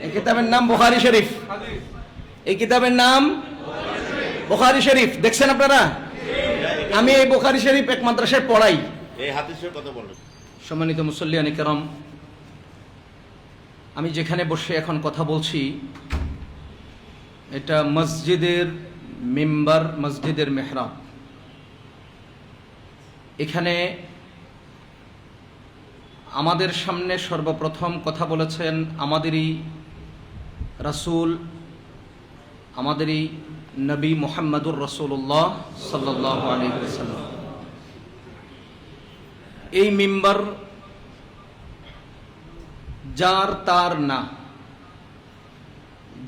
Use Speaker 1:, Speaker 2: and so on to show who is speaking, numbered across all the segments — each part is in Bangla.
Speaker 1: এই কিতাবের নাম বুখারী শরীফ। এই কিতাবের নাম বুখারী শরীফ। দেখছেন আপনারা? আমি এই বুখারী শরীফ এক মাদ্রাসায় পড়াই।
Speaker 2: এই হাদিসের কথা বলেন।
Speaker 1: সম্মানিত মুসল্লিয়ান কিরাম, আমি যেখানে বসে এখন কথা বলছি এটা মসজিদের মিম্বার, মসজিদের মেহরাব। এখানে আমাদের সামনে সর্বপ্রথম কথা বলেছেন আমাদেরই রাসূল, আমাদেরই নবী মুহাম্মদুর রাসূলুল্লাহ সাল্লাল্লাহু আলাইহি ওয়াসাল্লাম। এই মিম্বার যার তার না,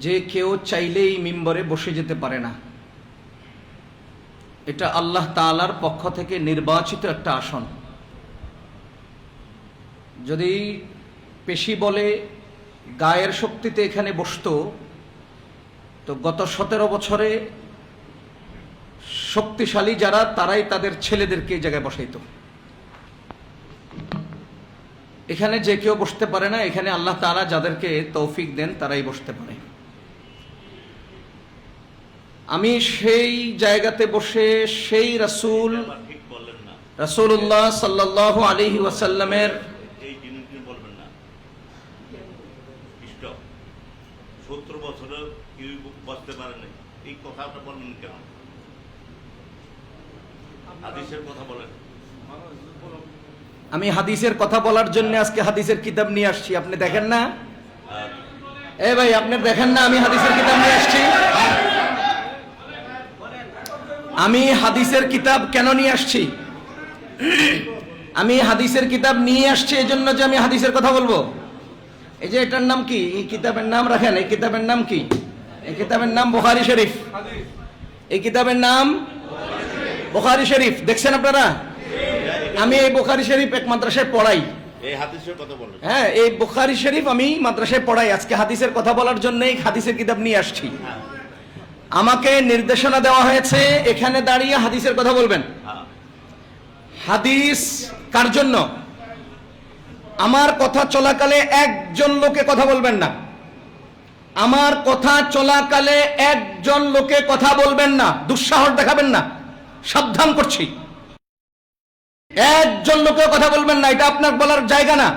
Speaker 1: যে কেউ চাইলেই মিম্বরে বসে যেতে পারে না। এটা আল্লাহ তাআলার পক্ষ থেকে নির্বাচিত একটা আসন। যদি পেশি বলে গায়ের শক্তিতে এখানে বসতো তো গত 17 বছরে শক্তিশালী যারা তারাই তাদের ছেলেদেরকে এই জায়গায় বসাইতো। এখানে যে কেউ বসতে পারে না, এখানে আল্লাহ তাআলা যাদেরকে তৌফিক দেন তারাই বসতে পারে। আমি সেই জায়গাতে বসে সেই রাসূলুল্লাহ সাল্লাল্লাহু আলাইহি ওয়াসাল্লামের
Speaker 2: এই জিনিস বলবেন না। 70 বছরে কেউ বসতে পারে না, এই কথাটা বলবেন কেন? হাদিসের কথা বলেন।
Speaker 1: আমি হাদিসের কথা বলার জন্য আজকে হাদিসের কিতাব নিয়ে আসছি। আপনি দেখেন না? এ ভাই, আপনি দেখেন না আমি হাদিসের কিতাব নিয়ে আসছি? আমি হাদিসের কিতাব কেন নিয়ে আসছি? আমি হাদিসের কিতাব নিয়ে আসছি এই জন্য যে আমি হাদিসের কথা বলবো। এই যে এটার নাম কি? এই কিতাবের নাম রাখেন। এই কিতাবের নাম কি? এই কিতাবের নাম বুখারী শরীফ। এই কিতাবের নাম বুখারী শরীফ। দেখছেন আপনারা? আমি এই বুখারী শরীফ এক মাদ্রাসায় পড়াই।
Speaker 2: এই হাদিসের কথা বলেন।
Speaker 1: হ্যাঁ, এই বুখারী শরীফ আমি মাদ্রাসায় পড়াই। আজকে হাদিসের কথা বলার জন্য এই হাদিসের কিতাব নিয়ে আসছি। আমাকে নির্দেশনা দেওয়া হয়েছে এখানে দাঁড়িয়ে হাদিসের কথা বলবেন। হাদিস কার জন্য? আমার কথা চলাকালে একজন লোকে কথা বলবেন না। আমার কথা চলাকালে একজন লোকে কথা বলবেন না, দুঃসাহস দেখাবেন না, সাবধান করছি। একজন লোকে কথা বলবেন না। এটা আপনার বলার জায়গা না,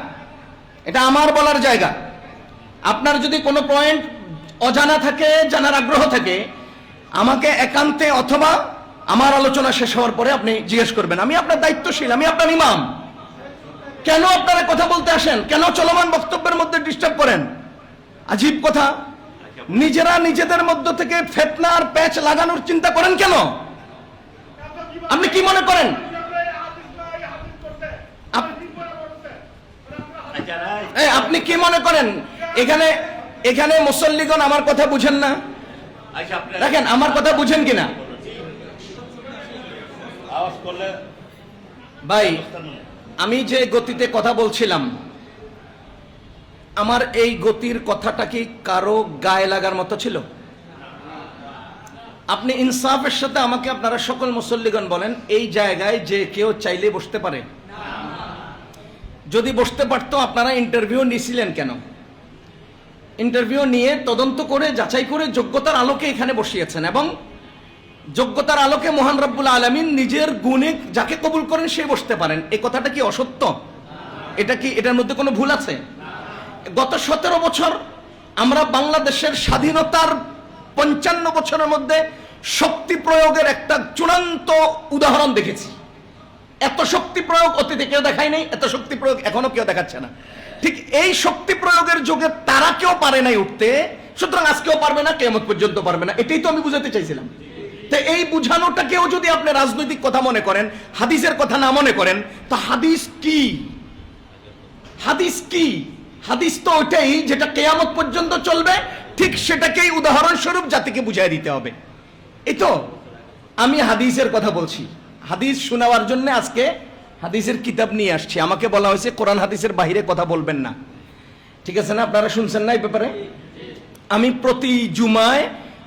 Speaker 1: এটা আমার বলার জায়গা। আপনার যদি কোনো পয়েন্ট অজানা থাকে, জানার আগ্রহ থাকে, আমাকে একান্তে অথবা আমার আলোচনা শেষ হওয়ার পরে আপনি জিজ্ঞেস করবেন। আমি আপনার দায়িত্বশীল, আমি আপনার ইমাম। কেন আপনারা কথা বলতে আসেন? কেন চলমান বক্তব্যের মধ্যে ডিস্টার্ব করেন? আজীব কথা। নিজেরা নিজেদের মধ্য থেকে ফিতনার প্যাচ লাগানোর চিন্তা করেন কেন? আপনি কি মনে করেন? আপনি কি মনে করেন এখানে মুসল্লিগণ আমার কথা বুঝেন না? দেখেন আমার কথা বুঝেন কিনা ভাই। আমি যে গতিতে কথা বলছিলাম, আমার এই গতির কথাটা কি কারো গায়ে লাগার মতো ছিল? আপনি ইনসাফের সাথে আমাকে আপনারা সকল মুসল্লিগণ বলেন, এই জায়গায় যে কেউ চাইলে বসতে পারে? যদি বসতে পারতো আপনারা ইন্টারভিউ নিয়েছিলেন কেন? ইন্টারভিউ নিয়ে তদন্ত করে যাচাই করে যোগ্যতার আলোকে এখানে বসিয়েছেন, এবং যোগ্যতার আলোকে মহান রব্বুল আলামিন নিজের গুণে যাকে কবুল করেন সে বসতে পারেন। এই কথাটা কি অসত্য? এটা কি, এটার মধ্যে কোনো ভুল আছে? গত 17 বছর আমরা বাংলাদেশের স্বাধীনতার 55 বছরের মধ্যে শক্তি প্রয়োগের একটা চূড়ান্ত উদাহরণ দেখেছি। এত শক্তি প্রয়োগ অতীতে কেউ দেখায় নাই, এত শক্তি প্রয়োগ এখনো কেউ দেখাচ্ছে না। ঠিক এই শক্তি প্রয়োগের যুগে তারা কেউ পারে নাই উঠতে, সুতরাং আজকেও পারবে না, কিয়ামত পর্যন্ত পারবে না। এটাই তো আমি বুঝাতে চাইছিলাম। তো এই বুঝানোটাকেও যদি আপনি রাজনৈতিক কথা মনে করেন, হাদিসের কথা না মনে করেন, তো হাদিস কি? হাদিস কি? হাদিস তো ওইটাই যেটা কিয়ামত পর্যন্ত চলবে, ঠিক সেটাকেই উদাহরণস্বরূপ জাতিকে বুঝাই দিতে হবে। এই তো আমি হাদিসের কথা বলছি। হাদিস শোনাবার জন্য আজকে হাদিসের কিতাব নিয়ে আসছি। আমাকে বলা হয়েছে কোরআন হাদিসের বাইরে কথা বলবেন না। ঠিক আছে না? আপনারা শুনছেন না এই ব্যাপারে? আমি প্রতি জুমায়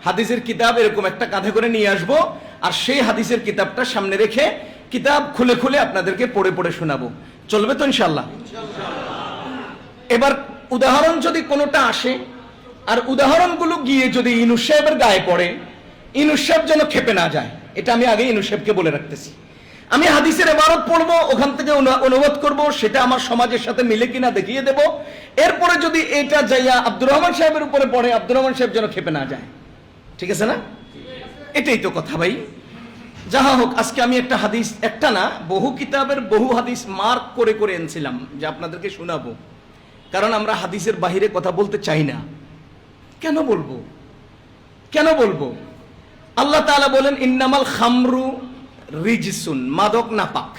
Speaker 1: হাদিসের কিতাব এরকম একটা কাঁধে করে নিয়ে আসব, আর সেই হাদিসের কিতাবটা সামনে রেখে কিতাব খুলে খুলে আপনাদেরকে পড়ে পড়ে শোনাবো। চলবে তো ইনশাআল্লাহ? এবার উদাহরণ যদি কোনোটা আসে আর উদাহরণগুলো গিয়ে যদি ইনুস সাহেবের গায়ে পড়ে, ইনুস সাহেব যেন খেপে না যায়, এটা আমি আগে ইনুস সাহেবকে বলে রাখতেছি। আমি হাদিসের ইবারত পড়বো, ওখান থেকে অনুবাদ করব, সেটা আমার সমাজের সাথে মিলে কিনা দেখিয়ে দেব। এরপরে যদি এটা যাইয়া আব্দুর রহমান সাহেবের উপরে পড়ে, আব্দুর রহমান সাহেব যেন খেপে না যায়। ঠিক আছে না? এটাই তো কথা ভাই। যাহা হোক, আজকে আমি একটা হাদিস, একটা না বহু কিতাবের বহু হাদিস মার্ক করে করে এনেছিলাম যে আপনাদেরকে শোনাবো, কারণ আমরা হাদিসের বাহিরে কথা বলতে চাই না। কেন বলবো? কেন বলবো? আল্লাহ তাআলা বলেন ইন্নামাল খামরু রিজসুন, মাদক নাপাক।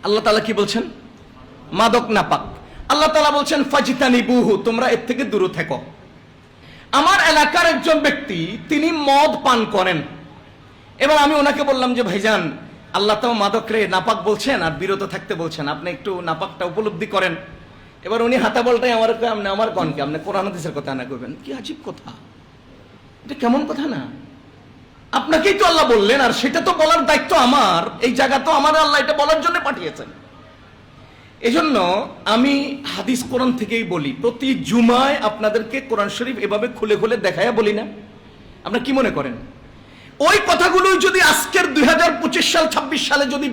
Speaker 1: আল্লাহ তাআলা কি বলছেন? মাদক নাপাক। আল্লাহ তাআলা বলছেন ফাজতানিবুহু, তোমরা এর থেকে দূরে থেকো। আমার এলাকার একজন ব্যক্তি, তিনি মদ পান করেন। এবার আমি ওনাকে বললাম যে ভাইজান, আল্লাহ তো মাদকরে নাপাক বলছেন আর বিরত থাকতে বলছেন, আপনি একটু নাপাকটা উপলব্ধি করেন। এবার উনি হাতা বলটাই আমার কনকে আপনি কোরআন হাদিসের কথা না করবেন। কি আজীব কথা, এটা কেমন কথা না? আপনাকেই তো আল্লাহ বললেন, আর সেটা তো বলার দায়িত্ব আমার। এই জায়গা তো আমার, আল্লাহ এটা বলার জন্য পাঠিয়েছেন। এজন্য আমি হাদিস কোরআন থেকেই বলি। প্রতি জুমায় আপনাদেরকে কোরআন শরীফ এভাবে খুলে খুলে দেখায়া বলি না? আপনারা কি মনে করেন ওই কথাগুলো যদি আজকের 2025 সাল 26 সালে যদি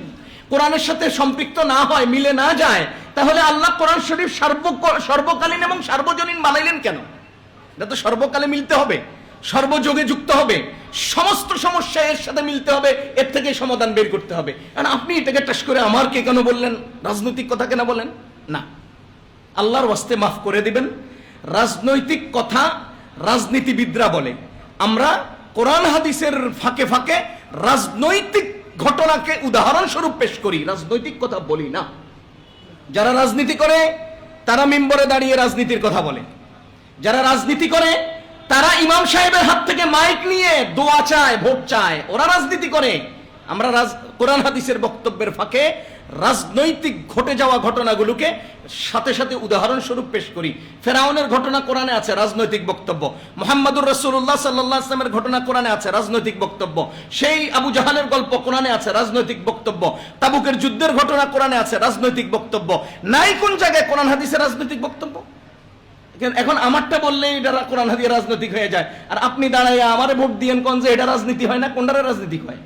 Speaker 1: কোরআনের সাথে সম্পৃক্ত না হয়, মিলে না যায়, তাহলে আল্লাহ কোরআন শরীফ সর্বকালীন এবং সার্বজনীন বানাইলেন কেন? এটা তো সর্বকালে মিলতে হবে, সর্বযোগে যুক্ত হবে, সমস্ত সমস্যা এর সাথে মিলতে হবে, এর থেকে সমাধান বের করতে হবে। আর আপনি এটাকে টাস করে আমারকে কেন বললেন? রাজনৈতিক কথা কেন বলেন না? আল্লাহর ওয়াস্তে মাফ করে দিবেন। রাজনৈতিক কথা রাজনীতিবিদরা বলে, আমরা কোরআন হাদিসের ফাঁকে ফাঁকে রাজনৈতিক ঘটনাকে উদাহরণস্বরূপ পেশ করি, রাজনৈতিক কথা বলি না। যারা রাজনীতি করে তারা মিম্বরে দাঁড়িয়ে রাজনীতির কথা বলে, যারা রাজনীতি করে তারা ইমাম সাহেবের হাত থেকে মাইক নিয়ে দোয়া চায়, ভোট চায়, ওরা রাজনীতি করে। আমরা কোরআন হাদিসের বক্তব্যের ফাঁকে রাজনৈতিক ঘটে যাওয়া ঘটনাগুলোকে সাথে সাথে উদাহরণস্বরূপ পেশ করি। ফেরাউনের ঘটনা কোরআনে আছে, রাজনৈতিক বক্তব্য। মুহাম্মদুর রাসূলুল্লাহ সাল্লাল্লাহু আলাইহি ওয়াসাল্লামের ঘটনা কোরআনে আছে, রাজনৈতিক বক্তব্য। সেই আবু জাহালের গল্প কোরআনে আছে, রাজনৈতিক বক্তব্য। তাবুকের যুদ্ধের ঘটনা কোরআনে আছে, রাজনৈতিক বক্তব্য। নাই কোন জায়গায় কোরআন হাদিসের রাজনৈতিক বক্তব্য? এখন আমারটা বললে এটা কোরআন হাদিস রাজনৈতিক হয়ে যায়, আর আপনি দাঁড়াইয়া আমারে ভোট দিয়েন কোন যে এটা রাজনীতি হয় না, কোনটারে রাজনীতি হয়?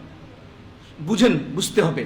Speaker 1: বুঝেন, বুঝতে হবে।